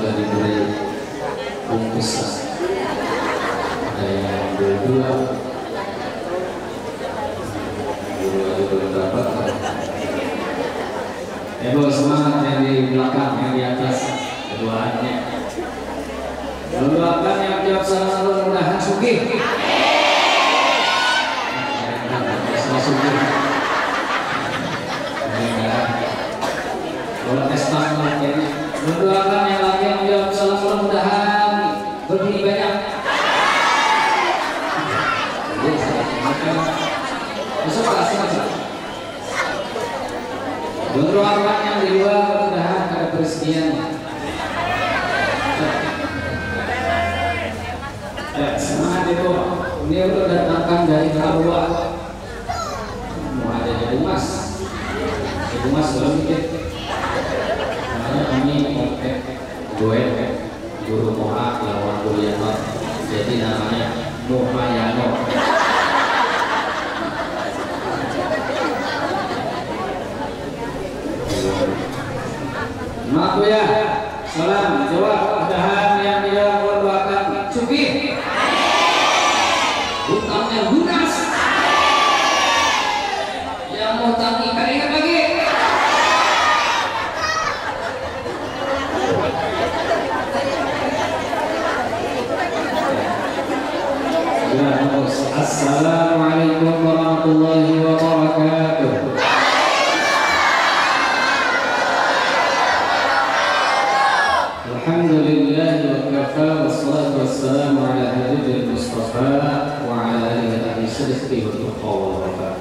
sudah diberi bungkusan. Ada yang berdua juga dapat. Semangat yang di belakang, yang di atas, keduanya. Doakan yang jawab salah mudah-mudahan sugih. Kalau testan lagi, doakan yang lagi yang jawab salah mudah-mudahan berbini banyak. Besok kasih aja. Doakan yang di luar mudah-mudahan ada perezekian. Semangat itu, dia udah datangkan dari Kalua. Mau ada jadi mas belum dikit. Namanya kami gue guru Moha lawan Guliano, jadi namanya Mohayano. Maaf ya, salam jawab mudahan yang dia doakan sugih. Utangnya lunas. Yang mau tangi ingat lagi. Assalamualaikum warahmatullahi wabarakatuh. Alhamdulillah wa kafa wassalatu wassalamu ala habibir mustafa wa ala alihi sidqi wa tuqa wa wafa.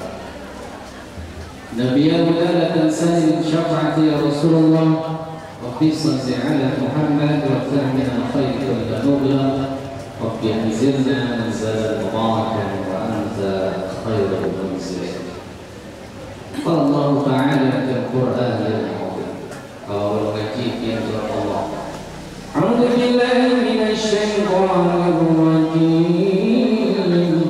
Nabiyya la tansani min syafa'ati ya Rasulullah wa fi salli ala Muhammad wa tahmina khayri wa nubla wa fi anzilna manzala mubarakan wa anta khairul munzilin. Qala Allah ta'ala fil Qur'an al-Azim. Kalau ngaji yang Allah. A'udzu billahi minasy syaithanir rajim.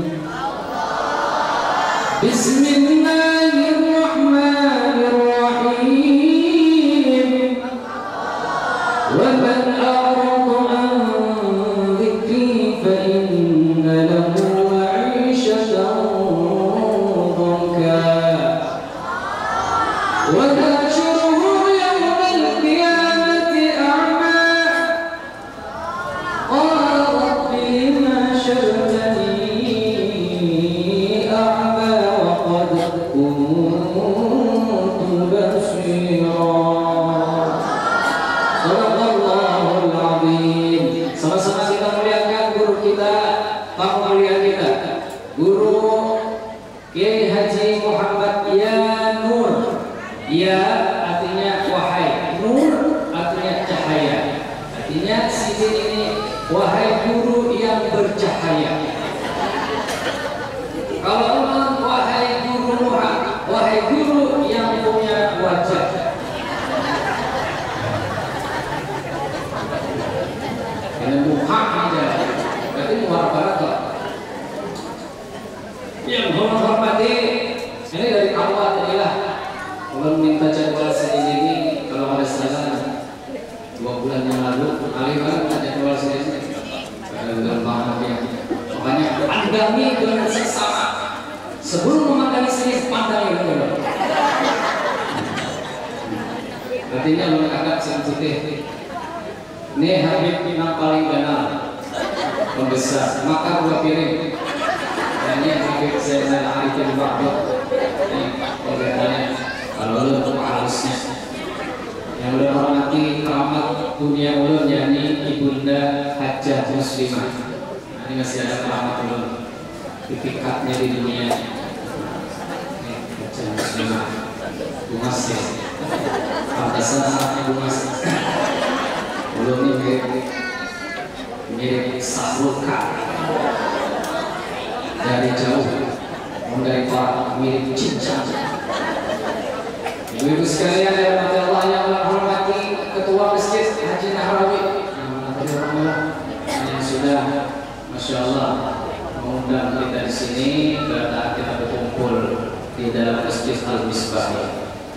Bismillahirrahmanirrahim. Wa man a'rada an dzikri fa inna lahu 'ishatan dhanka. Wa nahsyuruhu yawmal qiyamati a'ma. Qala rabbi lima hashartani a'ma wa qad kuntu basira. Sadaqallahul adzim. Sama-sama kita muliakan guru kita, tamu mulia kita, Guru Kiai Haji Muhammad Ya Nur. Ya artinya wahai, nur artinya cahaya. Artinya sini ini wahai guru yang bercahaya. Kalau orang wahai guru Muhammad, wahai guru yang punya wajah. Dengan Muhammad aja, berarti muharbarat. Yang hormati ini dari Allah tadilah. Kalau minta jadwal sendiri, kalau ada salah 2 bulan yang lalu, kali minta jadwal sendiri. Makanya pandami dengan sesama. Sebelum memandang sini, pandang dulu. Artinya menganggap sensitif. Ini Habib yang paling kenal, pembesar. Maka 2 piring. Dan ini Habib Zainal Arifin Ba'dud. Ini pembedanya. Kalau untuk halusnya yang udah hormati keramat dunia ulun, yakni Ibunda Hajjah Muslimah. Nah, ini masih ada keramat ulun titikatnya di dunia. Hajjah Muslimah Bumas ya, pantasan anaknya Bumas. Ulun ini mirip Sahrulka dari jauh, dari para mirip cincang. Ibu-ibu sekalian yang dirahmati Allah yang menghormati Ketua Masjid Haji Nahrawi yang sudah Masya Allah mengundang kita di sini pada kita berkumpul di dalam Masjid Al-Misbah.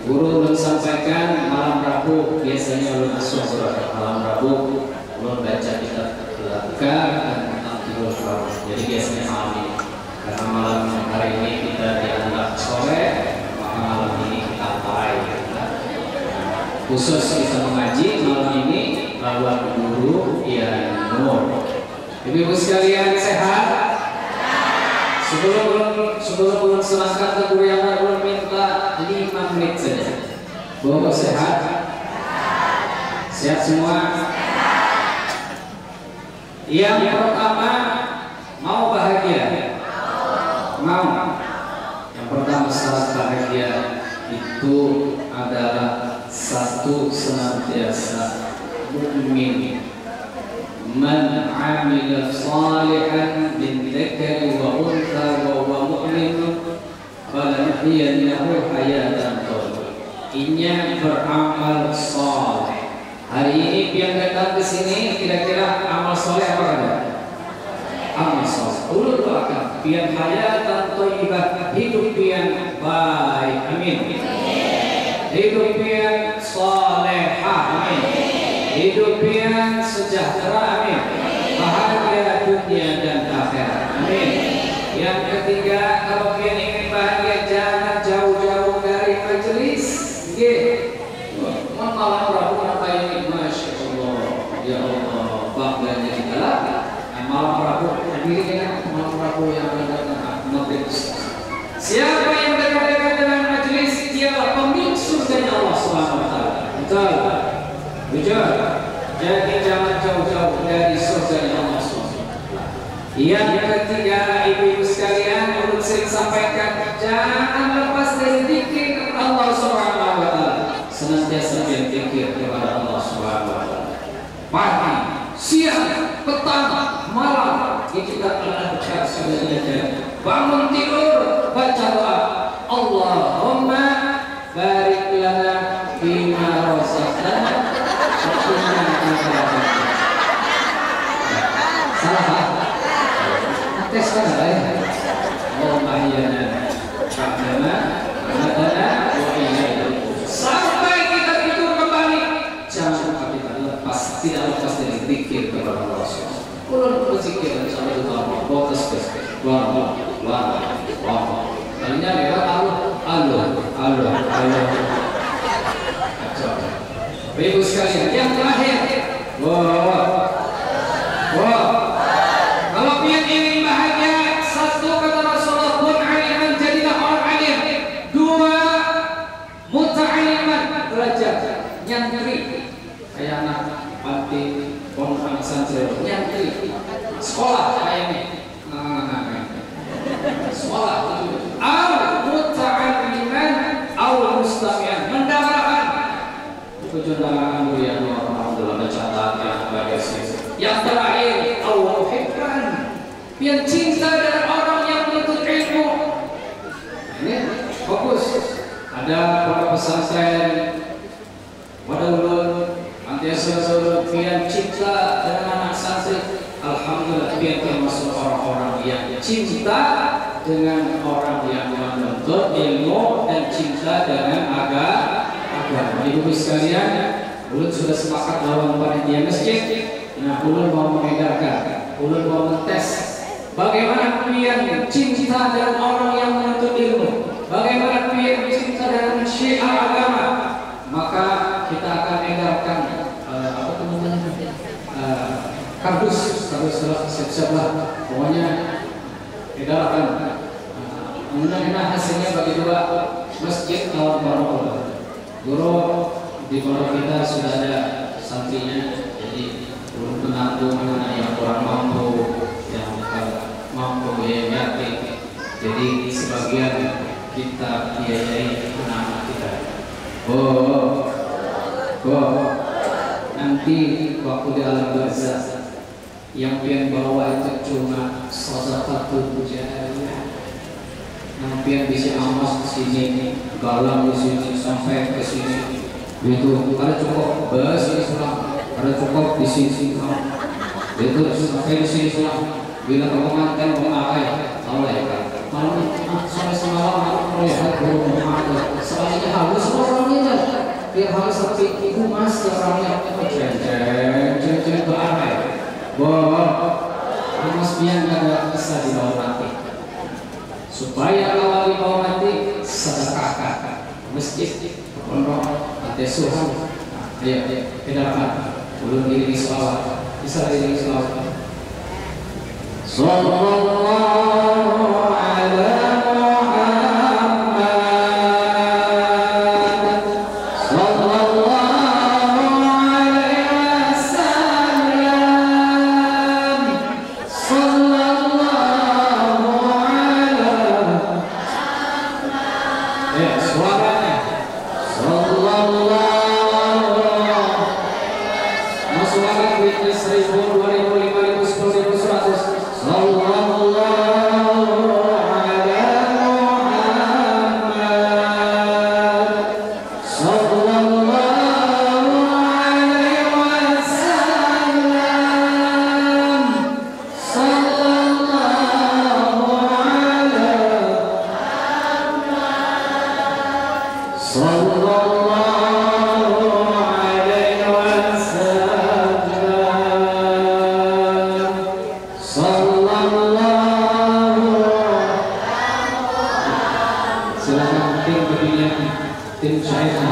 Guru ulun sampaikan malam Rabu biasanya ulun asuh malam Rabu ulun baca kitab Al-Adhkar dan Al-Tirul Fard. Jadi biasanya malam ini karena malam hari ini kita dianggap sore, maka malam ini kita mulai khusus kita mengaji malam ini lawan guru yang Nur. Ibu-ibu sekalian sehat? Sebelum ulun serahkan ke guru yang ulun minta 5 menit saja. Bapak sehat? Sehat semua? Yang pertama, mau bahagia? Mau. Yang pertama syarat bahagia itu adalah satu, senantiasa mukmin. Man 'amila shalihan min dzakari wa untha wa huwa mu'min falanuhyiyannahu hayatan thayyibah. Inya beramal saleh. Hari ini yang datang ke sini kira-kira amal saleh apa ada? Amal saleh. Ulun doakan biar hayatan thayyibah, hidup yang baik. Amin. Hidup yang salehah. Amin. Hidup yang sejahtera, amin. Bahagia dunia dan akhirat, amin. Yang ketiga, kalau kalian ingin bahagia jangan jauh-jauh dari majelis. Malam Rabu apa ini? Masya Allah, ya Allah, bahagianya kita lah. Malam Rabu sendiri dengan malam Rabu yang ada majelis. Siapa yang dekat-dekat dengan majelis dialah pemilik surga Allah Subhanahu Wa Taala. Betul. Jujur, jadi jangan jauh-jauh dari surga Allah SWT. Yang ketiga, ibu-ibu sekalian, ulun sering sampaikan, jangan lepas dari zikir Allah Subhanahu Wa Taala. Senantiasa berzikir kepada Allah Subhanahu Wa Taala. Pagi, siang, petang, malam, itu adalah Al-Adhkar sebenarnya. Bangun tidur, baca doa. Allahumma barik lana bima razaqtana. Salah. Tes kan ada. Oh mahyana. Karena ada sampai kita tidur kembali. Jangan lupa kita tidak lepas dari zikir kepada Allah. Ulun berzikir dan sama juga fokus ke wah. Kalinya lewat Allah. Ibu sekalian, yang terakhir, kalau ingin bahagia, satu kata Rasulullah, kun aliman, jadilah orang alim. Dua, muta'aliman, belajar, nyantri, kayak anak panti, pondok pesantren, nyantri, sekolah kayak ini, sekolah, muta'aliman, mustami'an, mendapatkan kejuaraan yang alhamdulillah mencatat yang baik. Yang terakhir, Allah hibban, yang cinta dengan orang yang menuntut ilmu. Ini fokus. Ada para pesantren, wadah ulun, antiasa yang cinta dengan anak santri. Alhamdulillah, dia termasuk orang-orang yang cinta dengan orang yang menuntut ilmu dan cinta dengan agama. Ibu sekalian, ulun sudah sepakat lawan panitia masjid. Nah, ulun mau mengedarkan, ulun mau mentes bagaimana kalian cinta dengan orang yang menuntut ilmu, bagaimana kalian cinta dengan syiar agama. Maka kita akan edarkan kardus siap-siaplah, pokoknya edarkan. Mudah-mudahan hasilnya bagi dua masjid lawan pondok. Guru di pondok kita sudah ada santrinya, jadi belum menanggung anak yang kurang mampu, yang mampu yang yatim. Jadi sebagian kita biayai anak-anak kita. Nanti waktu di alam barzah yang pian bawa itu cuma sedekah jariyah. Yang bisa amas di sini, galang di sini sampai ke sini. Itu ada cukup bus di pulang, ada cukup di sini itu sampai di sini pulang. Bila kamu mantan mengalai, Allah ya kan. malam sore semalam aku melihat burung muhammad soalnya halus orangnya biar halus seperti emas orangnya ceng beramai bahwa emas biang ada bisa dibawa mati supaya awal dibawa mati sedekahkan masjid pondok ada suhan ayo kenapa ulun diri selawat bisa diri selawat sallallahu ala Muhammad sallallahu alaihi wasallam sallallahu ala suaranya sallallahu suara duitnya 1000, 2000, 5000, 10.000, 100 sallallahu ala Muhammad sallallahu alaihi wasallam sallallahu ala sallallahu alaihi wasallam sallallahu silakan tim berdiri tim saya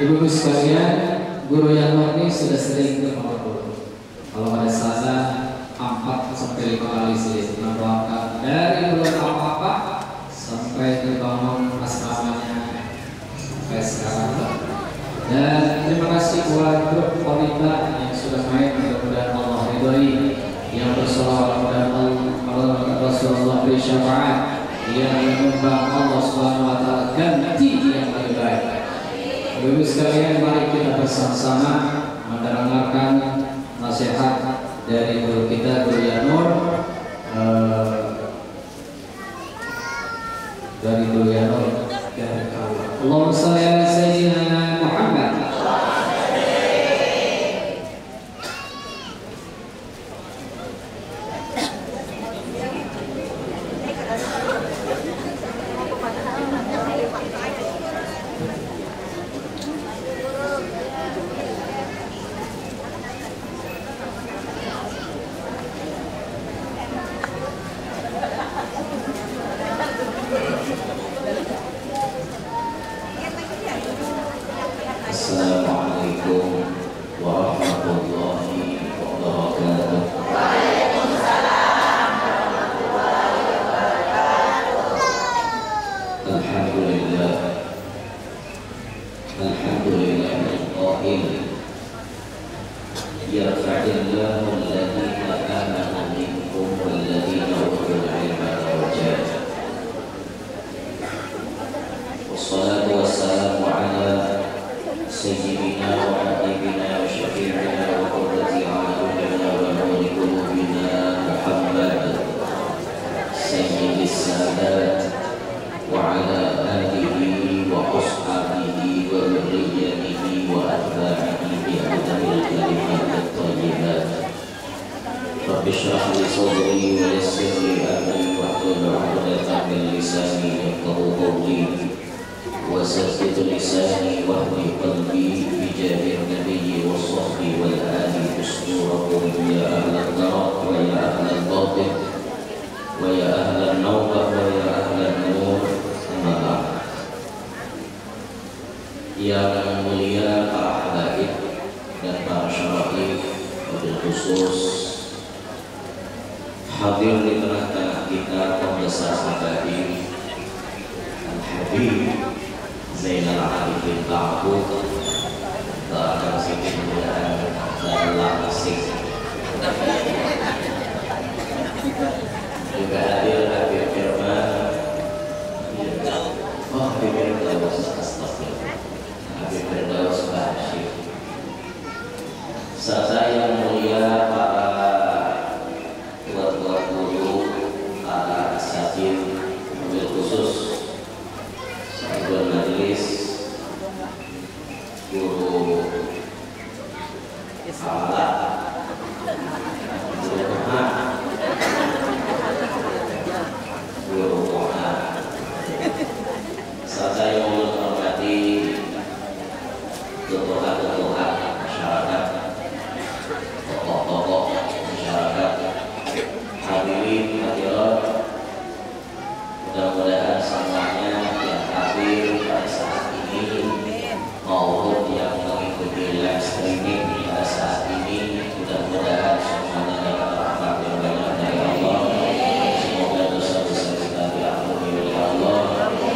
Ibu-ibu sekalian, guru yang murni sudah sering berdoa. Kalau ada Selasa 4 sampai 5 kali sih mendoakan dari belum apa-apa sampai dibangun asramanya sampai sekarang. Dan terima kasih buat grup wanita yang sudah main, mudah-mudahan Allah ridhoi. yang bersolawat kepada Rasulullah bersyafaat, yang menyembah Allah Subhanahu wa taala ganti yang lebih baik. Ibu sekalian, mari kita bersama-sama mendengarkan nasihat dari guru kita, Guru Yanur, dari Guru Yanur. Allahumma shalli ala sayyidina Muhammad. Assalamualaikum warahmatullahi wabarakatuh. Alhamdulillah, alhamdulillah al-qa'il yarfa'illahu alladhina amanu minkum walladhina utul ilma darajat. Wassalatu wassalamu ala سيدنا وحبيبنا وشفيعنا وقرة أعيننا ونور قلوبنا محمد سيد السادات وعلى آله وأصحابه وذريته وأتباعه بأدب الكلمات الطيبات. رب اشرح لي صدري ويسر لي أمري واحلل عقدة من لساني يفقهوا قولي وسدد لساني واهدي قلبي بجاه النبي والصحب والآل أسطوركم يا أهل الدرك ويا أهل الباطل ويا أهل النوبة ويا أهل النور. أما بعد. Yang mulia para habaib dan para syara'if, wabil khusus hadir di tengah-tengah kita pembesar habaib Al-Habib Zainal Arifin Ta'bud, doakan sini kemudahan dalam asik. Juga hadir Habib Firman, Habib Firdaus, astagfirullah, Habib Firdaus Bashir. Serta yang mulia para tuan-tuan guru, para asatidz, wabil khusus Guru majelis, guru kepala, guru kepala, guru kepala, serta yang menghormati tokoh-tokoh masyarakat, tokoh-tokoh masyarakat, hadirin hadirat, mudah-mudahan semuanya hadir pada saat ini maupun yang mengikuti live streaming pada saat ini, mudah-mudahan semuanya dapat rahmat yang banyak dari Allah. Semoga dosa-dosa kita diampuni oleh Allah.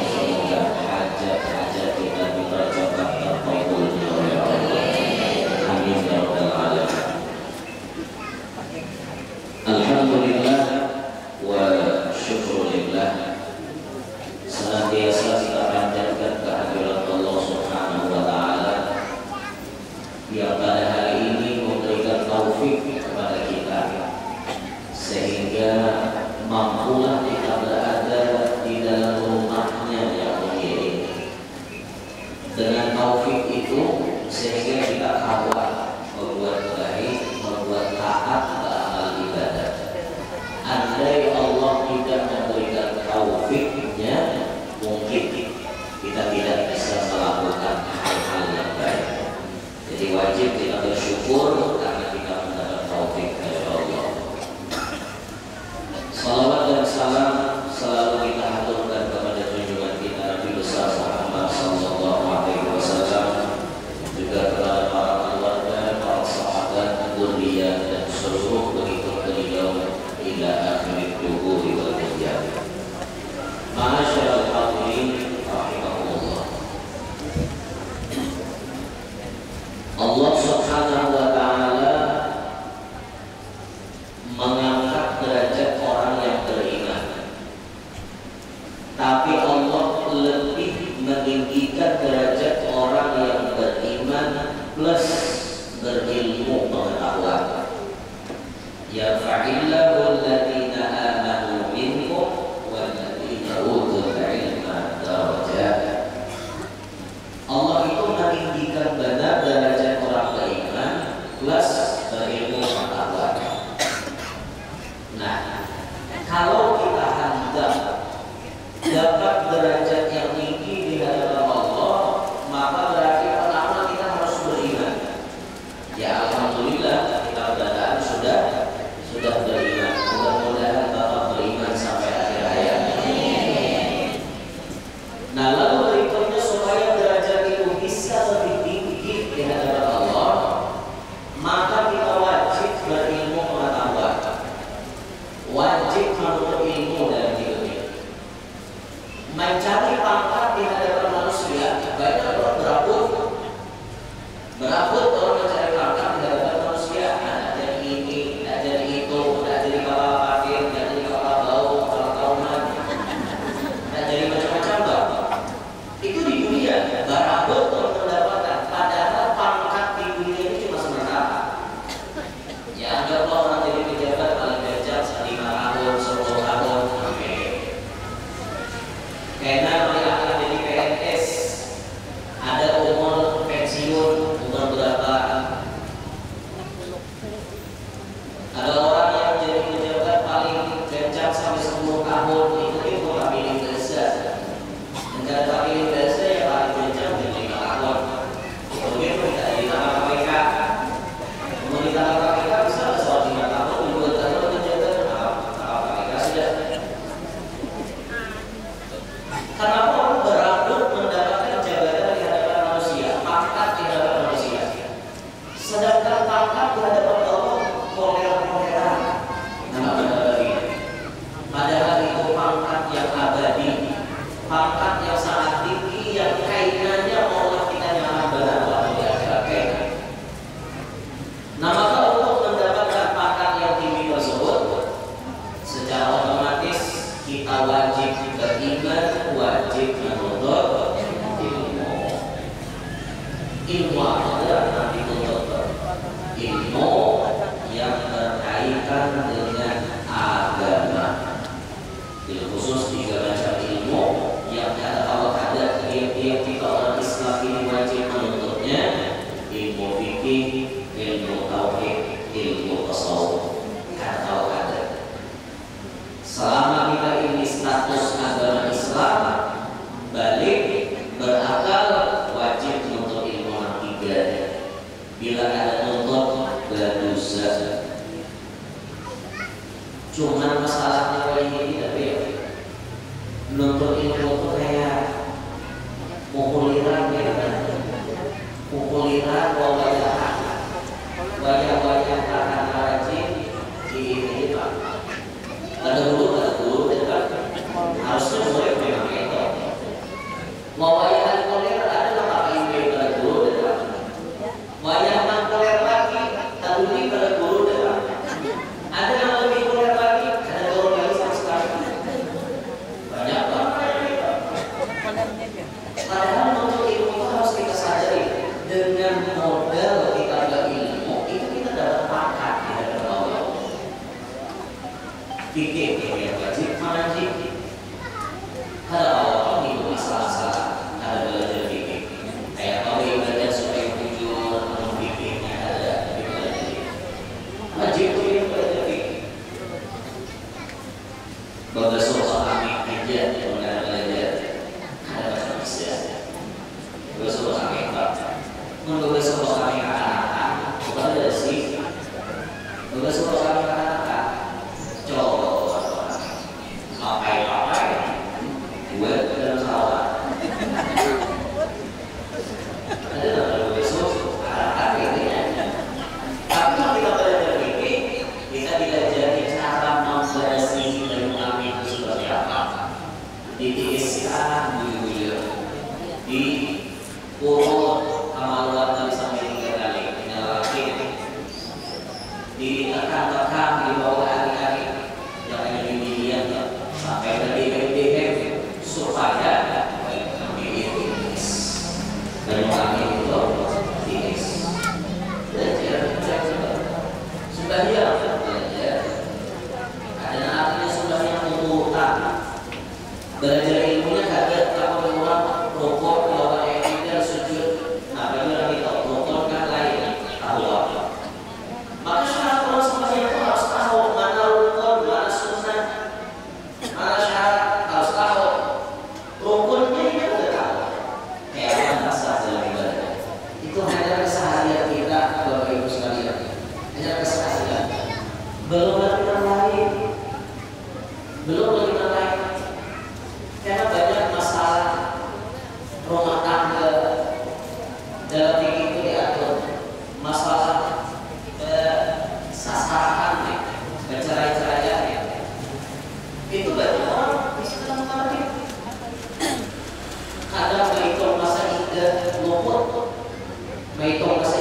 Semoga hajat-hajat kita diterjemah terkabul oleh Allah. Amin ya rabbal alamin. Alhamdulillah wa syukurillah. Senantiasa kita panjatkan kehadirat Allah Subhanahu wa taala yang pada hari ini memberikan taufik kepada kita sehingga mampulah kita berada di dalam rumahnya yang mulia ini. Dengan taufik itu sehingga kita kawal membuat baik, membuat taat beramal ibadah. Andai Allah tidak memberikan taufiknya, mungkin kita tidak bisa melakukan hal-hal yang baik. Jadi wajib kita bersyukur karena kita mendapat taufik dari Allah. Salawat dan salam selalu kita haturkan kepada junjungan kita Nabi besar Muhammad sallallahu alaihi wasallam, juga kepada para keluarga, para sahabat, dzurriyyah dan seluruh pengikut beliau ila akhir tuhuri wal qiyamah. Ma'asyiral hadirin rahimahullah. Allah Subhanahu wa taala Berabut orang mencari pangkat di hadapan manusia. Ada jadi ini, ada jadi itu, ada jadi kepala parkir, ada jadi kepala bau, kepala kauman, ada jadi macam-macam bang. Itu di dunia. Berabut orang mendapatkan. Padahal pangkat di dunia ini cuma sementara. Ya anggaplah orang jadi pejabat paling gajah 5 tahun, 10 tahun, karena mereka akan jadi PNS. Ada umur pensiun umur berapa? Ada orang yang jadi pejabat paling gajah sampai 10 tahun, itu tak pilih biasa. Dan cara tak pilih biasa yang paling gajah menjadi 5 tahun. Kemudian kita ditambah KPK. Kemudian ditambah KPK bisa soal 5 tahun, 2 tahun menjabat KPK sudah. Kenapa orang berabut mendapatkan jabatan di hadapan manusia, pangkat di hadapan manusia, sedangkan pangkat di hadapan Allah koler-koleran. Nama abadi. Padahal itu pangkat yang abadi, pangkat yang sangat tinggi, yang kaitannya Allah kita nyaman benar waktu di akhirat. Nah maka untuk mendapatkan pangkat yang tinggi tersebut, secara otomatis kita wajib beriman, wajib menuntut ilmu. Ilmu adalah nanti tuntut ilmu yang berkaitan dengan agama. Ilmu khusus 3 macam ilmu yang Allah ada tiap-tiap kita orang Islam ini wajib menuntutnya. Ilmu fikih, ilmu tauhid, ilmu tasawuf. Kata Allah ada. Selama kita ini status agama Islam, balik berakal, wajib menuntut ilmu yang 3. Bila ada nuntut berdosa. Cuman masalahnya kali ini tapi ya, nuntut ilmu itu kayak pukuliran ya, pukuliran wajah-wajah akan rajin di ini pak. Ada guru dekat harusnya mulai memang itu. Mau wayang koler ada apa ini pada guru dekat. Wayang koler lagi tadi pada guru dekat. Ada yang lebih koler lagi, ada guru lagi sama sekali. Banyak banget. Padahal untuk ilmu itu harus kita sadari dengan modal kita berilmu itu kita dapat pangkat di hadapan Allah. Fikih yang wajib wajib. Ada awal itu masalah-masalah. Ada belajar fikih. Kayak kalau ibadah supaya jujur, fikihnya ada di belajar. Wajib itu belajar fikih. Bagus soal kami aja yang belajar. Ada macam bisa. Bagus soal kami tak. Bagus soal kami anak-anak. Bukan ada sih. Bagus soal kami anak-anak. Coba pakai gue dalam sawah ada dalam besok ada ini tapi kalau kita belajar ini kita belajar cara memberasi dan mengambil itu seperti apa di TSA di urut amalan Nabi sampai 3 kali menyalakan ditekan-tekan di bawah hari-hari jangan dilihat sampai lebih supaya diiris dan mengambil itu diiris belajar sudah ya belajar ada artinya sudah yang urutan belajar ilmunya kagak kalau orang rukuk lawan etika sujud nah belajar kita rukuk kan lain tahu apa maka syarat orang semuanya itu harus tahu mana rukun mana sunnah mana syarat harus tahu rukunnya ini udah tahu kayak apa sah dalam ibadah itu hanya keseharian kita Bapak Ibu sekalian hanya keseharian belum lagi yang lain karena banyak masalah rumah tangga dalam diri itu diatur masalah sasaran bercerai-ceraian itu banyak orang bisa mengerti kadang menghitung masa indah luput menghitung masa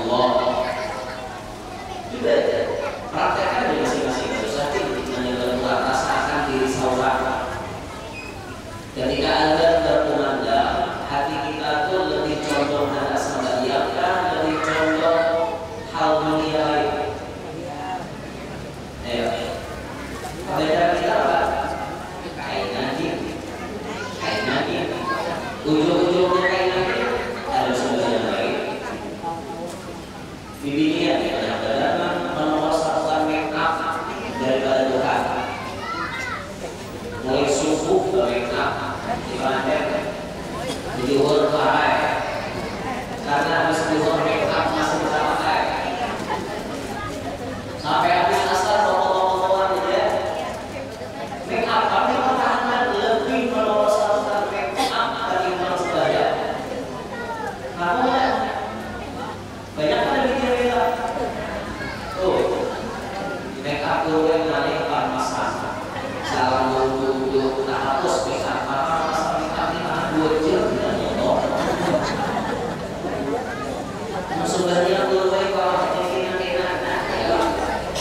Allah. Juga praktekkan di masing-masing dosa menjaga rasakan diri seorang. Ketika Anda berkumandang, hati kita tuh lebih condong pada sembahyang, lebih condong hal dunia lain. Ayo, perbedaan kita apa? Kain nanti, ujung-ujungnya kain nanti ada sembahyang lain. Bibinya benar-benar menomorkan make up daripada Tuhan. Mulai subuh ke make up di pantai, di luar pakai, karena habis luar make up masih bisa pakai. Sampai habis asar tolong-tolongan aja. Make up kami pertahanan lebih menomorkan make up ketimbang sembahyang. Kamu banyak kan mikir-mikir tuh make up dulu yang nanti akan masak salam dulu tak hapus make up apa masak make up ini akan bocil dan nyodok sebenarnya dulu kalau keinginan ya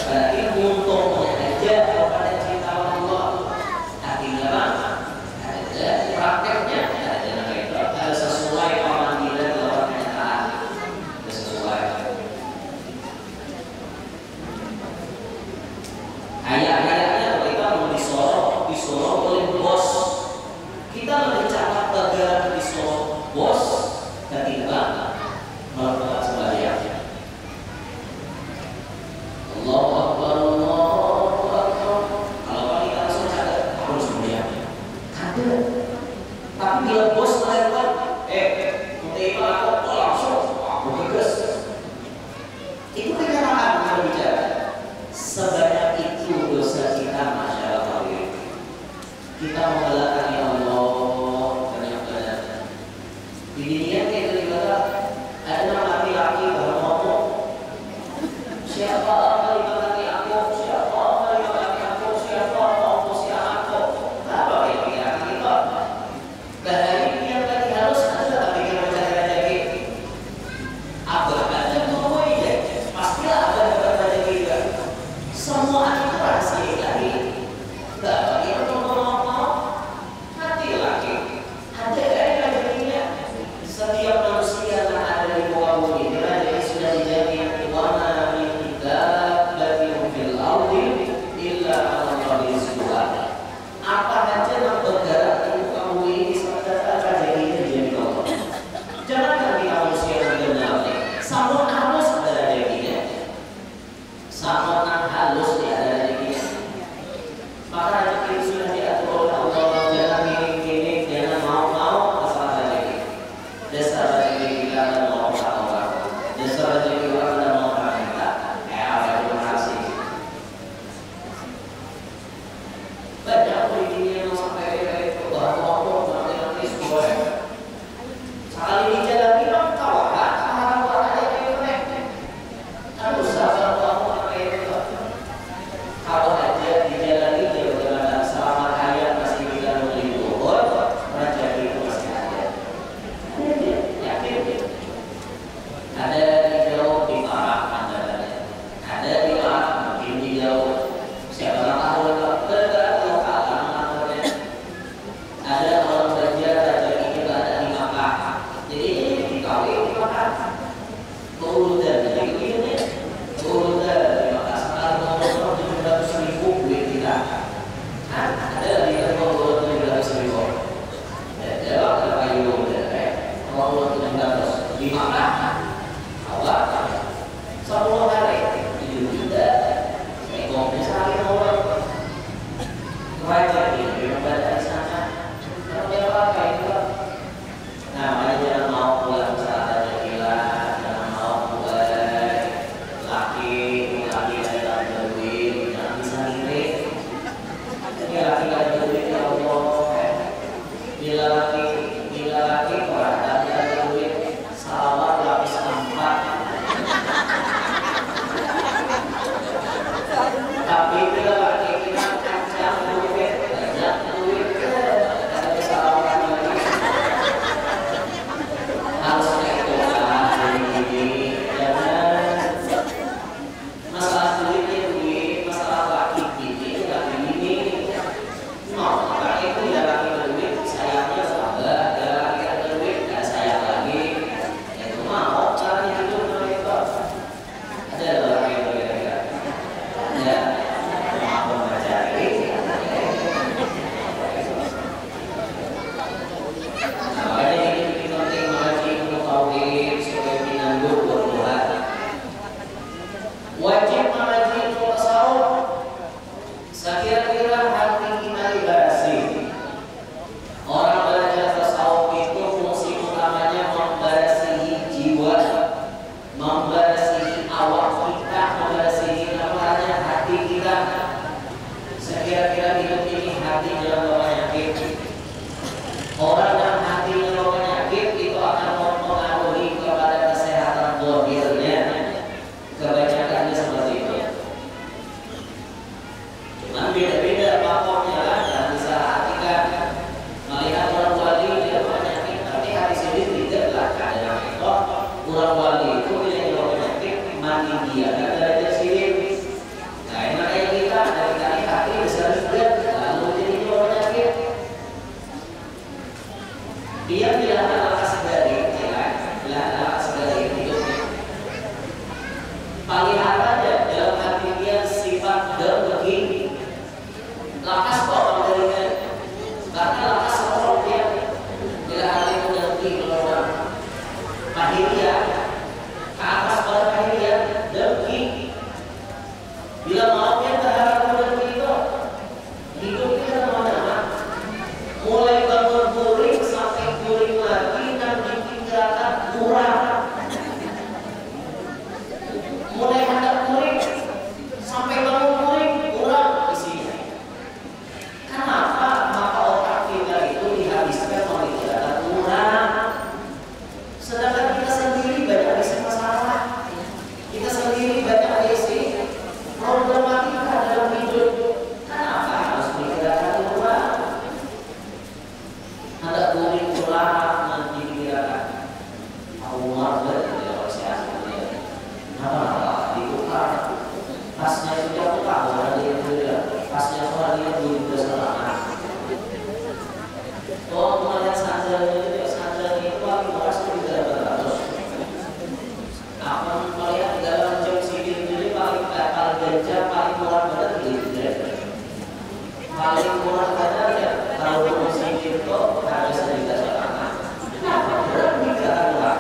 berarti untungnya aja kepada cinta Allah artinya bang ada prakteknya ada sesuai pemanggilan lawan kenyataan sesuai. Kebanyakan seperti itu. Cuman beda-beda pokoknya kan, dan bisa ketika melihat orang wali dia penyakit, tapi hadis ini tidak ada itu orang wali itu tidak penyakit mati dia dan derajat sirik. Nah, ini kayak kita dari hati besar juga lalu jadi orang penyakit. Dia tidak ada segari, tidak ada segari hidupnya. Paling ada dalam hati dia sifat dengki, lakas kok darinya, karena lakas orang dia tidak ada yang dengki keluar. Akhirnya ke atas pada akhirnya dengki. Bila maafnya terhadap dengki itu, hidupnya kemana-mana. Mulai bangun guring sampai guring lagi dan ditinggalkan kurang. Mulai hadap kuring sampai bangun kuring kurang isinya. Kenapa? Maka otak kita itu dihabiskan oleh tidak kurang. Sedangkan kita sendiri banyak isi masalah, kita sendiri banyak isi problematika dalam hidup. Kenapa harus dikira kurang? Hadap kuring kurang nanti dikirakan Allah pasnya sudah tahu ada yang berbeda, pasnya orang yang belum bersama. Oh, melihat sanjanya itu lagi beras tidak beratus. Apa melihat dalam jam sini jadi paling ganja paling murah benar gitu. Paling murah benar ya kalau musik itu harga sejuta setengah. Apa benar tidak murah?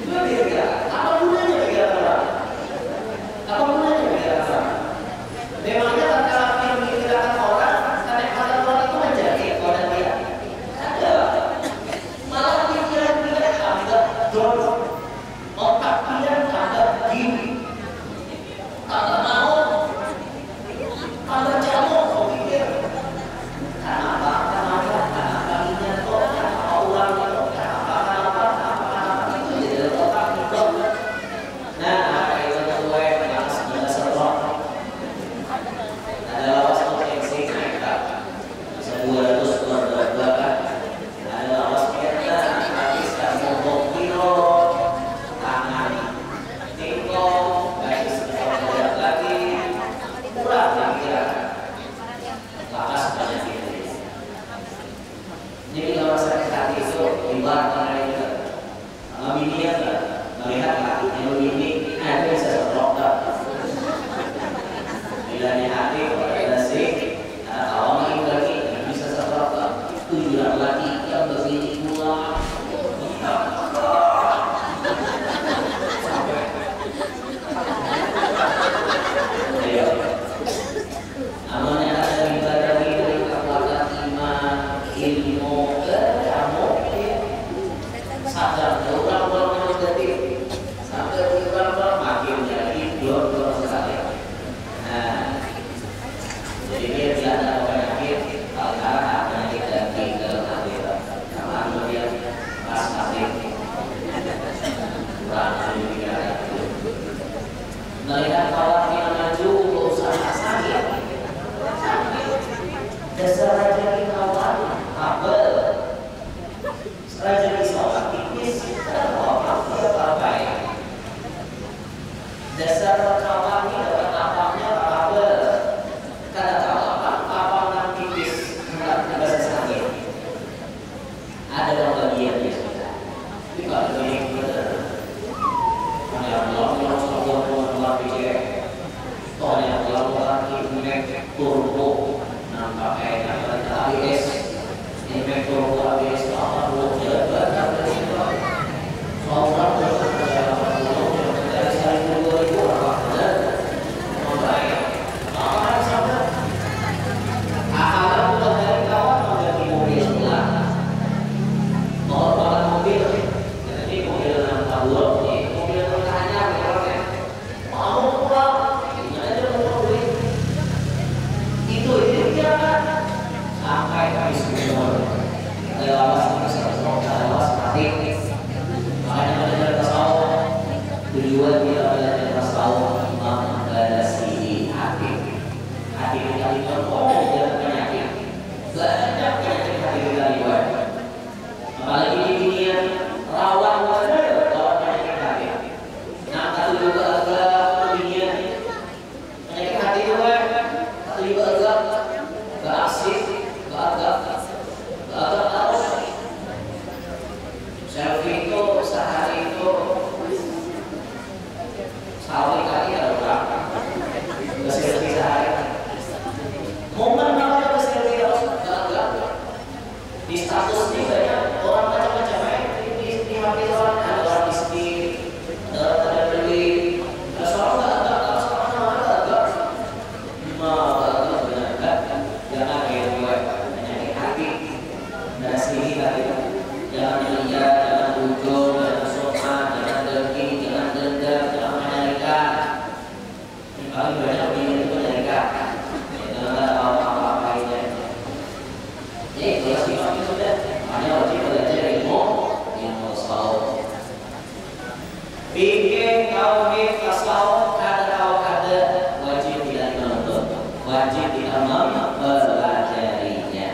Tidak. Apa gunanya tidak murah? Apa gunanya? Memangnya tatkala yang dikirakan orang, kadang-kadang orang itu menjadi orang dia ada. Malah pikiran-pikiran ada dorong, otak pikiran ada gini, tak mau, ada jamu kau pikir. Kenapa? Kenapa ini kok? Kenapa orang itu? Kenapa itu jadi otak itu? Nah, itu gue yang sudah serok. Ada lawas potensi mereka bisa 200 kan. Ada lawas kita habis kamu kilo tangan tingkong habis kita lagi kurang pikiran lakas banyak ini. Jadi kalau sakit hati itu ibarat orang itu media melihat hatinya begini ada bisa setrok tak. Bilanya hati ada sih, ada awalnya lagi bisa setrok tujuan lagi yang begini pula. Amalnya ada ibadah itu kekuatan iman, ilmu, kamu sadar orang-orang negatif, sadar orang-orang makin jadi dor sekali. Nah, jadi dia tidak ada penyakit, kalau penyakit daging dalam hati, karena kemudian pas hati kurang juga. Melihat kawan yang maju berusaha sakit, dasar raja kawan kabel, raja sholat tipis, apa ya? Dasar kawan ini dapat apanya kabel, kata kawan apa tipis, nggak bisa sakit. Ada yang bagiannya sudah, tapi kalau yang benar, ada Allah pikir, oh yang Allah ini turbo, nampak kayak ABS, ini turbo ABS apa dulu jalan dari situ, orang dari saling ribu orang dan membayar, apa saja, akal bukan dari kawan menjadi mobil sebelah, mau banget mobil, jadi mobil 6 tahun, mobil tengahnya misalnya, mau pulang, ini aja mau beli, itu kan sampai habis umur, lewat lawas mati, makanya ada tasawuf tujuan dia kita belajar tasawuf membatasi hati. Hati kita itu banyak penyakit. Banyak penyakit hati kita dibuat. Apalagi di dunia rawan penyakit hati. Nah, satu juga agak dunia penyakit hati juga. Satu juga agak asik, agak terus. Selfie itu sehari itu sekali kali ada berapa? Selfie sehari. Momen apa ada selfie harus agak di status ini banyak orang macam-macam di HP orang ada orang istri, ada beli, ada seorang agak seorang agak benar jangan kayak gue penyakit hati dan sini tadi jangan lihat, jangan ujung, jangan sofa, jangan dengki, jangan dendam, jangan menyalahkan. Ini paling banyak ini itu menyalahkan. Jangan ada apa-apa ini. Jadi kalau sifat itu sudah hanya wajib belajar ilmu tasawuf. Bikin tauhid tasawuf kada wajib tidak menuntut, wajib tidak mempelajarinya.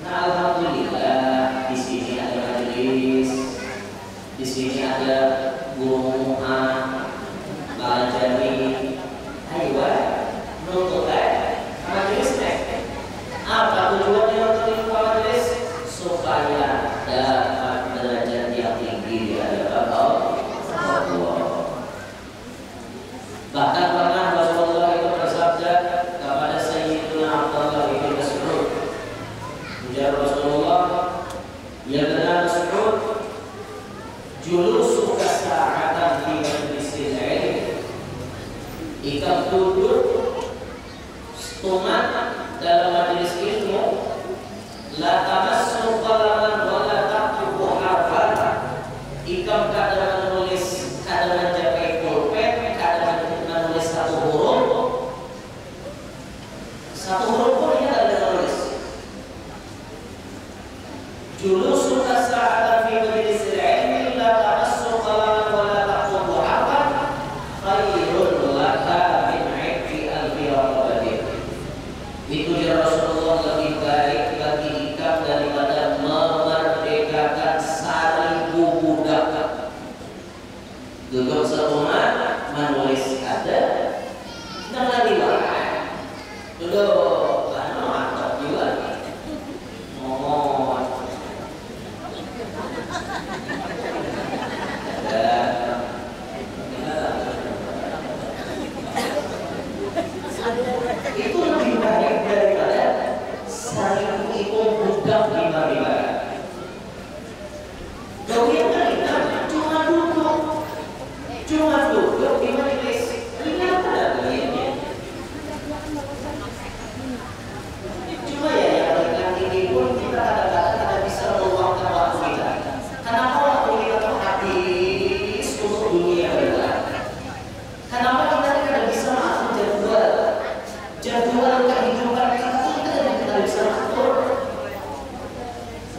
Nah, alhamdulillah di sini ada majelis, di sini ada guru mu'ah, pelajari, ayo menuntut majelis apa tujuannya untuk ilmu majelis? Supaya dapat derajat yang tinggi di hadapan Allah. Bahkan pernah Rasulullah itu bersabda kepada Sayyidina Abdullah bin Mas'ud, ujar Rasulullah, ya benar Mas'ud, julusuka sa'atan fi majlisil ilm, ikat duduk stumat dalam majelis ilmu, la tamassu qalaman wa la taqtubu harfan, ikam kada menulis, kada mencapai pulpen, kada menulis satu huruf pun dia kada menulis. Julusuka sa'atan fi majlisil ilmi la tamassu qalaman wa la taqtubu harfan khairun laka min 'ibdi alfi raqabatin. Itu ya Rasulullah lebih baik bagi ikam daripada memerdekakan 1.000 budak. Duduk serumah menulis ada, jangan diwarai. Duduk, karena mantap juga. Ngomong. Itu lebih baik daripada 1.000 ekor budak di barisan. Doyan kan cuma duduk di majelis. Lihat ada doyannya. Cuma ya yang ini pun kita kadang-kadang tidak bisa meluangkan waktu kita. Kenapa waktu kita terhabis untuk dunia kita? Kenapa kita tidak bisa mengatur jadwal kehidupan kita bisa atur.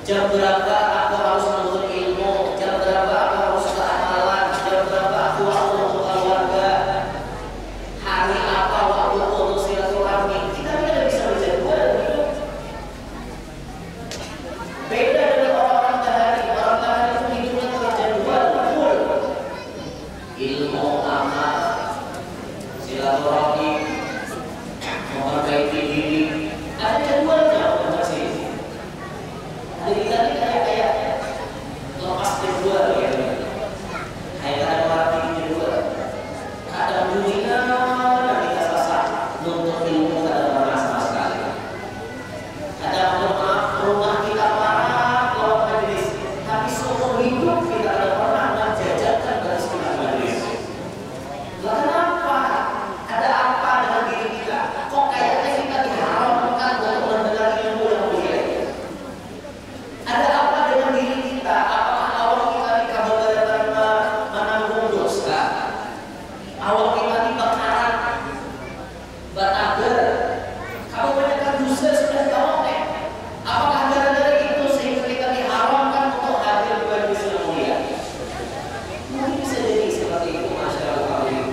Jam berapa aku harus menuntut ilmu, jam berapa aku harus ke amalan, jam berapa aku waktu untuk keluarga, hari apa waktu untuk silaturahmi. Kita tidak bisa berjadwal gitu. Beda dengan orang-orang tahari. Orang tahari itu hidupnya terjadwal full. Ilmu, amal, silaturahmi, memperbaiki diri, ada jadwalnya masih. Jadi tadi kayak lepas jadwal ya, kayak ada orang jadwal. Kadang dunia dan kita sasar untuk ilmu kadang pernah sama sekali. Kadang rumah kita parah kalau majelis, tapi seumur hidup kita ada pernah menjajakan garis kita majelis. Kenapa? Ada apa dengan diri kita? Kok kayaknya kita diharamkan untuk mendengar ilmu yang mulia? Ada apa dengan diri kita? Apakah awal kita dikabarkan menanggung dosa? Awal kita dibakaran batagar? Kamu banyakkan dosa sudah jawab ya? Apakah gara-gara itu sehingga kita diharamkan untuk hadir di majelis yang mulia? Mungkin bisa jadi seperti itu, masyarakat.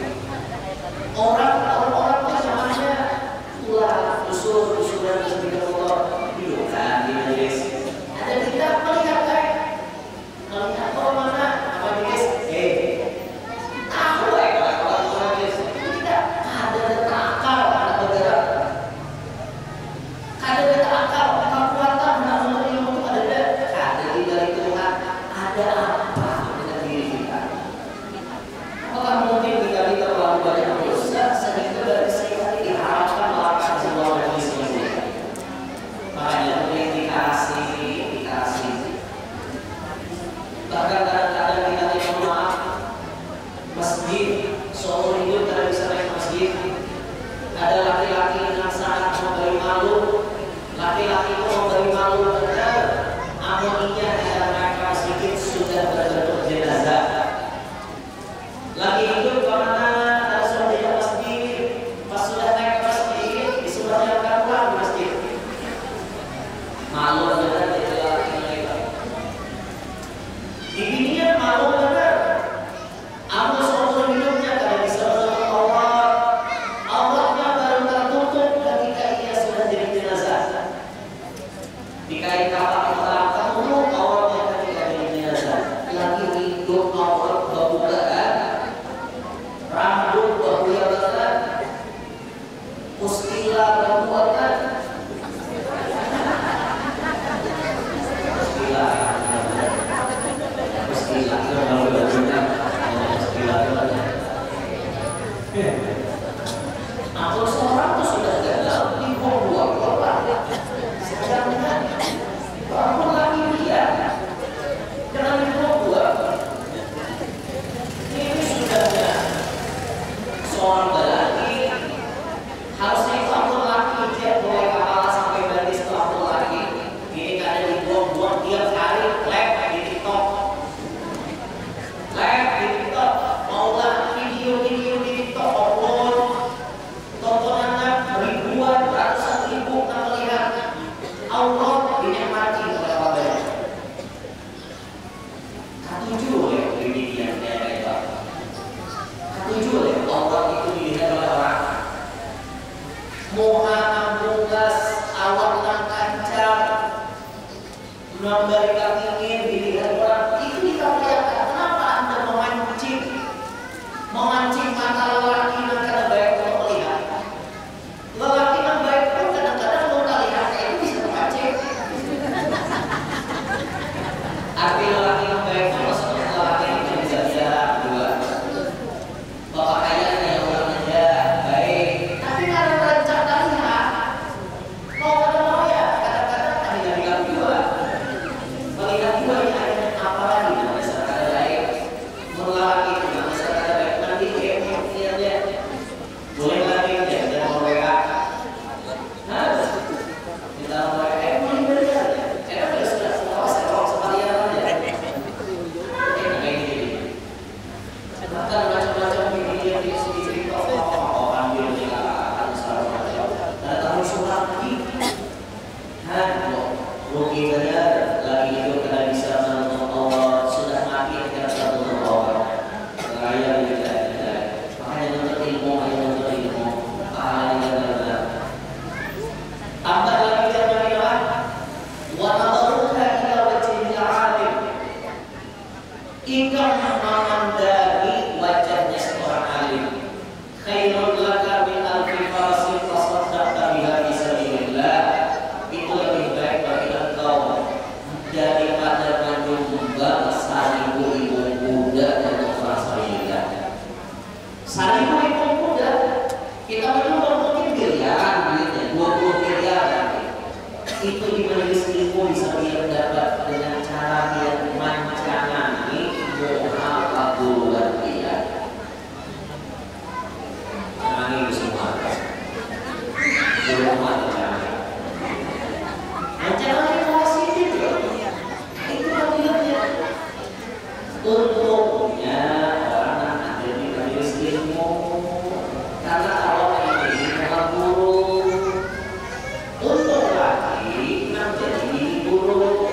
Nah, kalau seorang itu sudah gagal, dibuang dua korban. Sedangkan walaupun lagi dia, jangan dibuang dua. Ini sudahnya seorang lelaki harusnya itu aktor laki dia mulai kepala sampai dari setelah aktor laki. Ini karena dibuang-buang tiap hari live di TikTok, maulah video-video di TikTok upload, tontonannya ribuan, ratusan ribu kita melihat. Allah dinikmati oleh Allah. Ketujuh ya pendidikan kayak itu. Ketujuh ya Allah itu dilihat oleh orang. Moha ambungkas awak lang kancam, memberikan ingin dilihat orang itu dikatakan. Kenapa Anda memancing mata lelaki yang kadang baik untuk melihat? Lelaki yang baik pun kadang-kadang mau lihat itu bisa memancing. Arti lelaki yang baik itu maksudnya lelaki yang bisa jarak dua. Bapak kaya yang orang aja baik, tapi karena rancang lihat mau ya kadang-kadang ada yang juga. Melihat juga ini ada apa lagi namanya masyarakat baik, lelaki itu masyarakat baik nanti dia boleh lagi dia tidak mau WA. Nah, kita mau WA boleh belajar. Kita sudah selesai sekalian aja. Kayak gini. Bahkan macam-macam video di sini ambil kan salah macam. Ada tamu surat lagi. Rugi benar lagi itu kita bisa menonton Allah sudah mati kita bisa menonton Allah. Raya makanya nonton ilmu, pahalanya benar. Tambah lagi jangan bilang wa nadaruka ila wajhil alim. Engkau memandang wajahnya seorang alim. Khairul laka min alfi farasin tasaddaqta biha fi sabilillah. Itu lebih baik bagi engkau daripada menyumbang 1000 ribu kuda untuk sabilillah. 1000 ribu kuda kita menyumbang mungkin miliaran duitnya, 20 miliar. Itu di majelis ilmu bisa dia dapat dengan cara yang mancangani muhafadzul dia. Ini semua. Belum ada. Mancangani positif ya. Itu maksudnya. Untungnya orang ada di majelis ilmu. Karena kalau ini memang guru, untung lagi menjadi guru.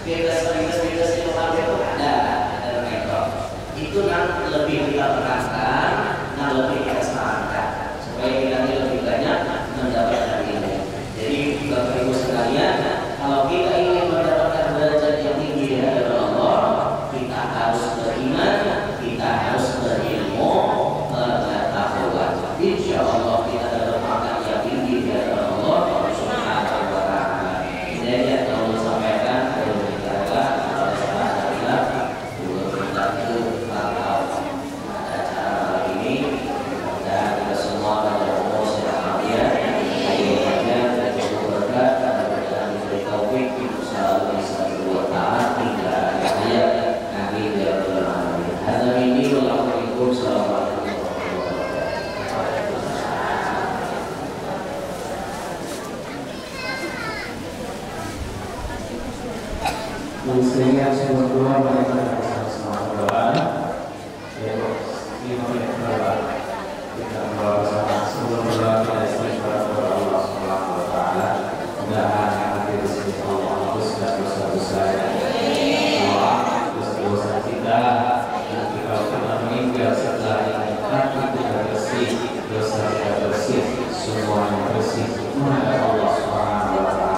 Bebas itu ada metode. Itu yang lebih kita terangkan, yang lebih kita sarankan supaya kita lebih banyak mendapatkan ilmu. Jadi Bapak Ibu sekalian, kalau kita ingin mendapatkan derajat yang tinggi dari Allah, kita harus beriman, kita harus berilmu, pengetahuan. Insya Allah kita dapat makan yang tinggi dari Allah Subhanahu wa Ta'ala. Jadi yang perlu sampaikan perlu dijaga pada saat kita itu atau ada acara ini dan kita semua pada umur sehat dia, dan berkat dan diberi taufik untuk selalu bisa berbuat taat hingga akhir hayat. Amin ya rabbal alamin. Hadza minni wa lakum. Assalamualaikum. Muslimnya sudah keluar dari semua doa. Ya, ini berdoa. Kita berdoa sebelum berdoa kita istighfar kepada Allah Subhanahu wa Ta'ala. Mudah-mudahan hati rezeki Allah hapuskan dosa-dosa dosa kita. Dan kita pernah meninggal setelah ini hati kita bersih, dosa kita bersih, semuanya bersih. Kepada Allah Subhanahu wa Ta'ala.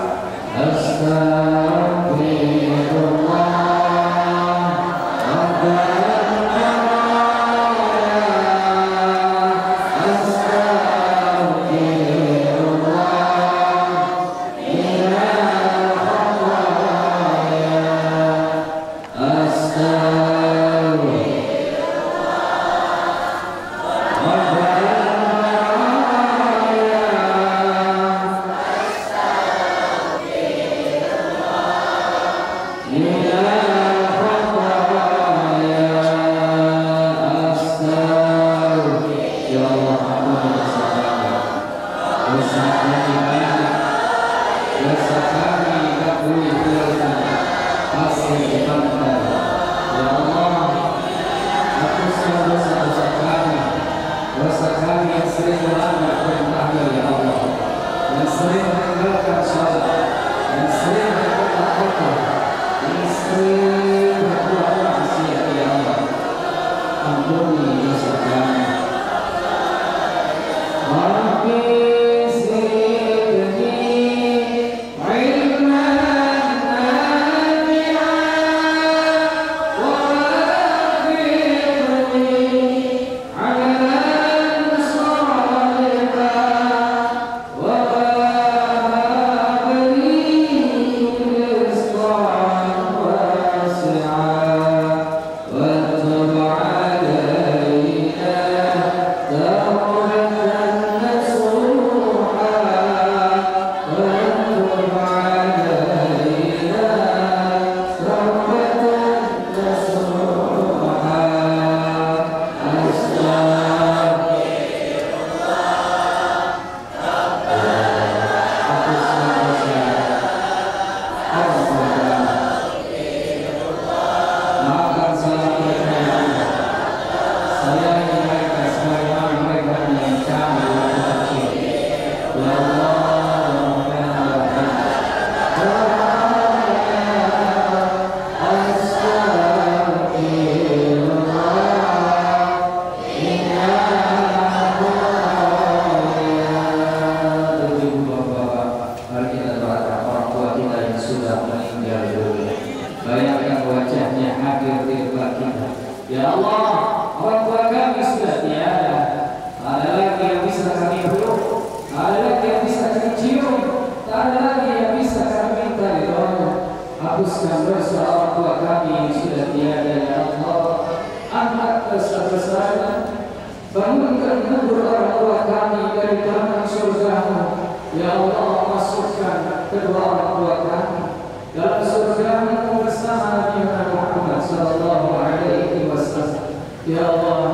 Ya Allah, orang tua kami sudah tiada. Tak ada lagi yang bisa kami peluk, tak ada lagi yang bisa kami cium, tak ada lagi yang bisa kami minta ridho-Mu. Hapuskan dosa orang tua kami yang sudah tiada, ya Allah. Angkat dosa-dosanya, bangunkan kubur orang tua kami dari taman surga-Mu. Ya Allah, masukkan kedua orang tua kami dalam surga-Mu bersama Nabi Muhammad sallallahu alaihi wasallam. Ya Allah,